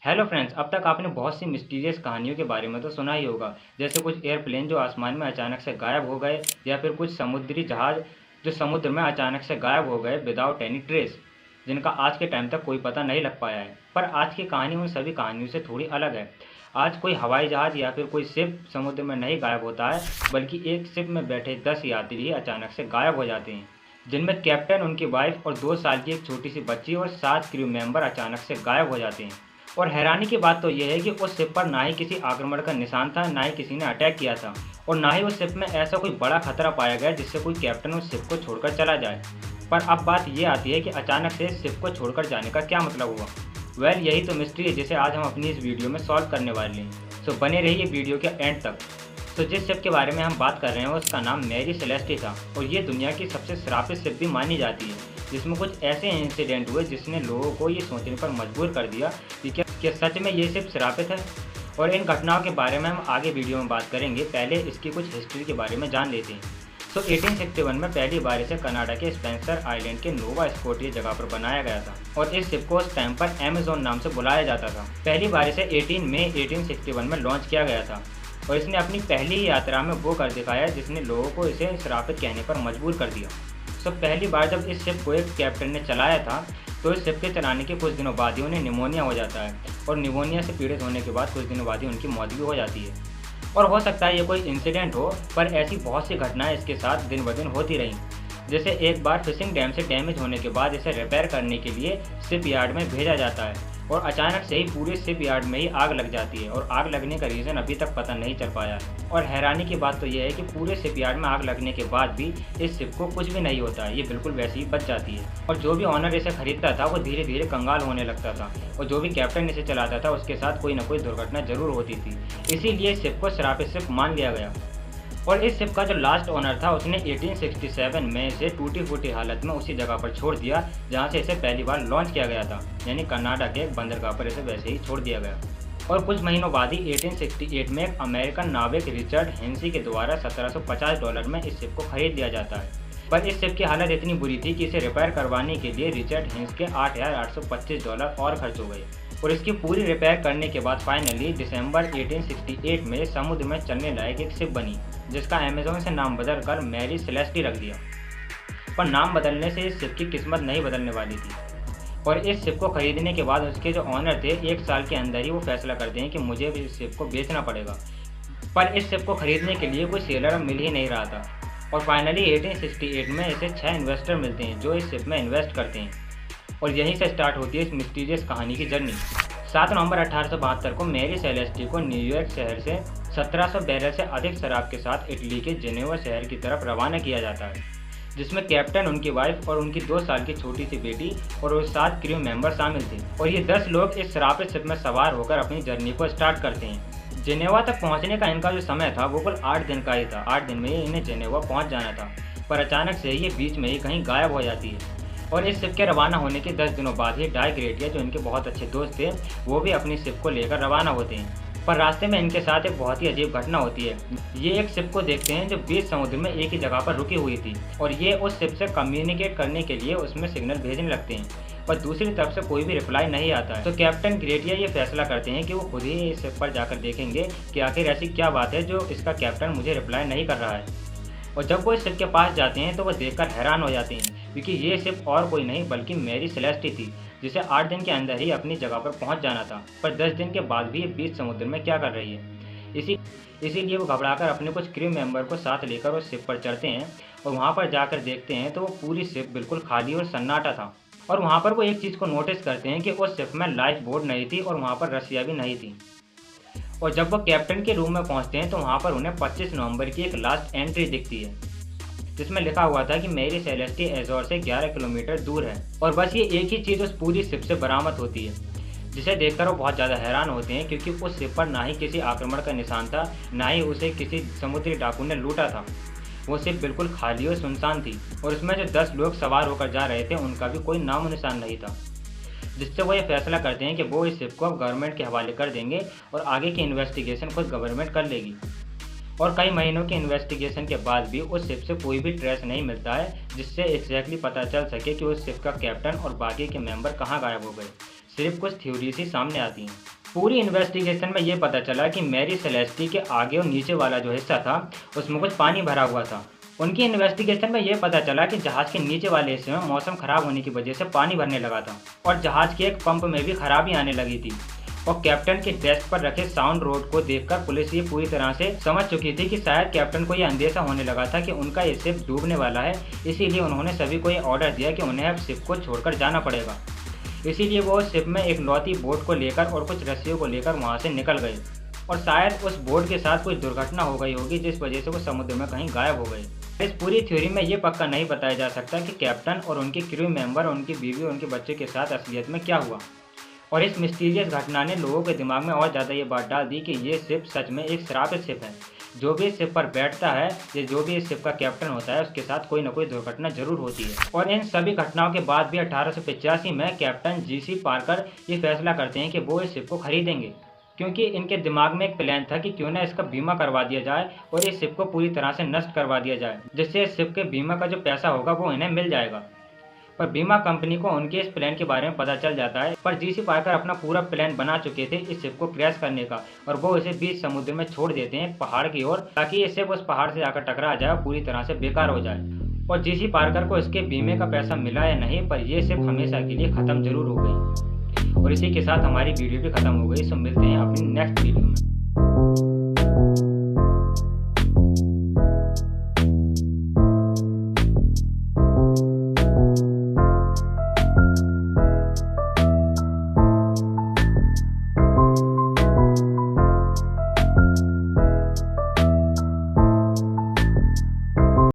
Hello friends, अब तक आपने बहुत सी मिस्टीरियस कहानियों के बारे में तो सुना ही होगा। जैसे कुछ एयरप्लेन जो आसमान में अचानक से गायब हो गए, या फिर कुछ समुद्री जहाज जो समुद्र में अचानक से गायब हो गए विदाउट एनी ट्रेस, जिनका आज के टाइम तक कोई पता नहीं लग पाया है। पर आज की कहानी उन सभी कहानियों से थोड़ी अलग है। आज कोई हवाई जहाज या फिर कोई शिप समुद्र में नहीं गायब होता है, बल्कि एक शिप में बैठे 10 यात्री ही अचानक से गायब हो जाते हैं, जिनमें कैप्टन, उनकी वाइफ और 2 साल की एक छोटी सी बच्ची और 7 क्रू मेंबर अचानक से गायब हो जाते हैं। और हैरानी की बात तो यह है कि उस शिप पर ना ही किसी आक्रमण का निशान था, ना ही किसी ने अटैक किया था, और ना ही उस शिप में ऐसा कोई बड़ा खतरा पाया गया जिससे कोई कैप्टन उस शिप को छोड़कर चला जाए। पर अब बात ये आती है कि अचानक से इस शिप को छोड़कर जाने का क्या मतलब हुआ। यही तो मिस्ट्री है जिसे आज हम अपनी इस वीडियो में सॉल्व करने वाले हैं। सो बने रहिए वीडियो के एंड तक। तो जिस शिप के बारे में हम बात कर रहे हैं उसका नाम मैरी सेलेस्टी था, और ये दुनिया की सबसे श्रापित शिप भी मानी जाती है, जिसमें कुछ ऐसे इंसिडेंट हुए जिसने लोगों को ये सोचने पर मजबूर कर दिया कि क्या सच में ये शिप श्रापित है। और इन घटनाओं के बारे में हम आगे वीडियो में बात करेंगे। पहले इसकी कुछ हिस्ट्री के बारे में जान लेते हैं। तो 1861 में पहली बार इसे कनाडा के स्पेंसर आइलैंड के नोवा स्कोटिया जगह पर बनाया गया था, और इस शिप को उस टाइम पर अमेजोन नाम से बुलाया जाता था। पहली बार इसे 18 मई 1861 में लॉन्च किया गया था, और इसने अपनी पहली यात्रा में वो कर दिखाया जिसने लोगों को इसे श्रापित कहने पर मजबूर कर दिया। पहली बार जब इस शिप को एक कैप्टन ने चलाया था, तो इस शिप के चलाने के कुछ दिनों बाद ही उन्हें निमोनिया हो जाता है, और निमोनिया से पीड़ित होने के बाद कुछ दिनों बाद ही उनकी मौत भी हो जाती है। और हो सकता है ये कोई इंसिडेंट हो, पर ऐसी बहुत सी घटनाएं इसके साथ दिन ब दिन होती रहीं। जैसे एक बार फिशिंग डैम से डैमेज होने के बाद इसे रिपेयर करने के लिए शिप यार्ड में भेजा जाता है, और अचानक से ही पूरे शिप यार्ड में ही आग लग जाती है, और आग लगने का रीज़न अभी तक पता नहीं चल पाया है। और हैरानी की बात तो यह है कि पूरे शिप यार्ड में आग लगने के बाद भी इस शिप को कुछ भी नहीं होता है, ये बिल्कुल वैसे ही बच जाती है। और जो भी ऑनर इसे खरीदता था वो धीरे धीरे कंगाल होने लगता था, और जो भी कैप्टन इसे चलाता था उसके साथ कोई ना कोई दुर्घटना जरूर होती थी। इसीलिए इस शिप को श्रापित शिप मान लिया गया। और इस शिप का जो लास्ट ओनर था उसने 1867 में इसे टूटी फूटी हालत में उसी जगह पर छोड़ दिया जहां से इसे पहली बार लॉन्च किया गया था, यानी कनाडा के एक बंदरगाह पर इसे वैसे ही छोड़ दिया गया। और कुछ महीनों बाद ही 1868 में एक अमेरिकन नाविक रिचर्ड हेंसी के द्वारा $1750 में इस शिप को खरीद लिया जाता है। पर इस शिप की हालत इतनी बुरी थी कि इसे रिपेयर करवाने के लिए रिचर्ड हेंस के $8,825 और खर्च हो गए, और इसकी पूरी रिपेयर करने के बाद फाइनली दिसंबर 1868 में समुद्र में चलने लायक एक शिप बनी, जिसका अमेजोन से नाम बदल कर मैरी सेलेस्टी रख दिया। पर नाम बदलने से इस शिप की किस्मत नहीं बदलने वाली थी, और इस शिप को खरीदने के बाद उसके जो ऑनर थे 1 साल के अंदर ही वो फैसला करते हैं कि मुझे भी इस शिप को बेचना पड़ेगा। पर इस शिप को खरीदने के लिए कोई सेलर मिल ही नहीं रहा था, और फाइनली 1868 में इसे 6 इन्वेस्टर मिलते हैं जो इस शिप में इन्वेस्ट करते हैं, और यहीं से स्टार्ट होती है इस मिस्टीरियस कहानी की जर्नी। 7 नवंबर 1872 को मैरी सेलेस्टी को न्यूयॉर्क शहर से 1700 बैरल से अधिक शराब के साथ इटली के जेनेवा शहर की तरफ रवाना किया जाता है, जिसमें कैप्टन, उनकी वाइफ और उनकी 2 साल की छोटी सी बेटी और वो 7 क्रू मेंबर शामिल थे। और ये 10 लोग इस श्रापित शिप में सवार होकर अपनी जर्नी को स्टार्ट करते हैं। जेनेवा तक पहुंचने का इनका जो समय था वो कुल 8 दिन का ही था। 8 दिन में ही इन्हें जेनेवा पहुंच जाना था, पर अचानक से ये बीच में ही कहीं गायब हो जाती है। और इस शिप के रवाना होने के 10 दिनों बाद ही डाई ग्रेटिया, जो इनके बहुत अच्छे दोस्त थे, वो भी अपनी शिप को लेकर रवाना होते हैं। पर रास्ते में इनके साथ एक बहुत ही अजीब घटना होती है। ये एक शिप को देखते हैं जो बीच समुद्र में एक ही जगह पर रुकी हुई थी, और ये उस शिप से कम्युनिकेट करने के लिए उसमें सिग्नल भेजने लगते हैं, पर दूसरी तरफ से कोई भी रिप्लाई नहीं आता है। तो कैप्टन ग्रेटिया ये फैसला करते हैं कि वो खुद ही इस शिप पर जाकर देखेंगे कि आखिर ऐसी क्या बात है जो इसका कैप्टन मुझे रिप्लाई नहीं कर रहा है। और जब वो इस शिप के पास जाते हैं तो वो देखकर हैरान हो जाते हैं, क्योंकि ये शिप और कोई नहीं बल्कि मैरी सेलेस्टी थी, जिसे 8 दिन के अंदर ही अपनी जगह पर पहुंच जाना था। पर 10 दिन के बाद भी ये बीच समुद्र में क्या कर रही है। इसीलिए वो घबराकर अपने कुछ क्रू मेंबर को साथ लेकर उस शिप पर चढ़ते हैं, और वहाँ पर जाकर देखते हैं तो वो पूरी शिप बिल्कुल खाली और सन्नाटा था। और वहाँ पर वो एक चीज़ को नोटिस करते हैं कि उस शिप में लाइफ बोट नहीं थी, और वहाँ पर रस्सियाँ भी नहीं थी। और जब वो कैप्टन के रूम में पहुंचते हैं तो वहां पर उन्हें 25 नवंबर की एक लास्ट एंट्री दिखती है, जिसमें लिखा हुआ था कि मैरी सेलेस्टी एजोर से 11 किलोमीटर दूर है। और बस ये एक ही चीज़ उस पूरी शिप से बरामद होती है, जिसे देखकर वो बहुत ज़्यादा हैरान होते हैं, क्योंकि उस शिप पर ना ही किसी आक्रमण का निशान था, ना ही उसे किसी समुद्री डाकू ने लूटा था। वो शिप बिल्कुल खाली और सुनसान थी, और उसमें जो 10 लोग सवार होकर जा रहे थे उनका भी कोई नामो निशान नहीं था। जिससे वो ये फैसला करते हैं कि वो इस शिप को अब गवर्नमेंट के हवाले कर देंगे, और आगे की इन्वेस्टिगेशन खुद गवर्नमेंट कर लेगी। और कई महीनों की इन्वेस्टिगेशन के बाद भी उस शिप से कोई भी ट्रेस नहीं मिलता है, जिससे एग्जैक्टली पता चल सके कि उस शिप का कैप्टन और बाकी के मेंबर कहाँ गायब हो गए। सिर्फ कुछ थ्योरी ही सामने आती हैं। पूरी इन्वेस्टिगेशन में ये पता चला कि मैरी सेलेस्टी के आगे और नीचे वाला जो हिस्सा था उसमें कुछ पानी भरा हुआ था। उनकी इन्वेस्टिगेशन में ये पता चला कि जहाज के नीचे वाले हिस्से में मौसम खराब होने की वजह से पानी भरने लगा था और जहाज के एक पंप में भी खराबी आने लगी थी। और कैप्टन के डेस्क पर रखे साउंड रोड को देखकर पुलिस ये पूरी तरह से समझ चुकी थी कि शायद कैप्टन को यह अंदेशा होने लगा था कि उनका ये शिप डूबने वाला है, इसीलिए उन्होंने सभी को ये ऑर्डर दिया कि उन्हें अब शिप को छोड़कर जाना पड़ेगा। इसीलिए वो शिप में एक लौती बोट को लेकर और कुछ रस्सियों को लेकर वहाँ से निकल गए और शायद उस बोट के साथ कोई दुर्घटना हो गई होगी जिस वजह से वो समुद्र में कहीं गायब हो गए। इस पूरी थ्योरी में ये पक्का नहीं बताया जा सकता कि कैप्टन और उनके क्रू मेंबर और उनकी बीवी और उनके बच्चे के साथ असलियत में क्या हुआ। और इस मिस्टीरियस घटना ने लोगों के दिमाग में और ज़्यादा ये बात डाल दी कि ये शिप सच में एक श्रापित शिप है। जो भी इस शिप पर बैठता है या जो भी इस शिप का कैप्टन होता है उसके साथ कोई ना कोई दुर्घटना जरूर होती है। और इन सभी घटनाओं के बाद भी 1885 में कैप्टन जीसी पार्कर ये फैसला करते हैं कि वो इस शिप को खरीदेंगे, क्योंकि इनके दिमाग में एक प्लान था कि क्यों ना इसका बीमा करवा दिया जाए और इस शिप को पूरी तरह से नष्ट करवा दिया जाए, जिससे इस शिप के बीमा का जो पैसा होगा वो इन्हें मिल जाएगा। पर बीमा कंपनी को उनके इस प्लान के बारे में पता चल जाता है, पर जीसी पार्कर अपना पूरा प्लान बना चुके थे इस शिप को क्रैश करने का और वो इसे बीच समुद्र में छोड़ देते हैं पहाड़ की ओर, ताकि ये शिप उस पहाड़ से जाकर टकरा जाए और पूरी तरह से बेकार हो जाए। और जीसी पार्कर को इसके बीमे का पैसा मिला या नहीं, पर यह शिप हमेशा के लिए खत्म जरूर हो गई। और इसी के साथ हमारी वीडियो भी खत्म हो गई। सो मिलते हैं अपनी नेक्स्ट वीडियो में।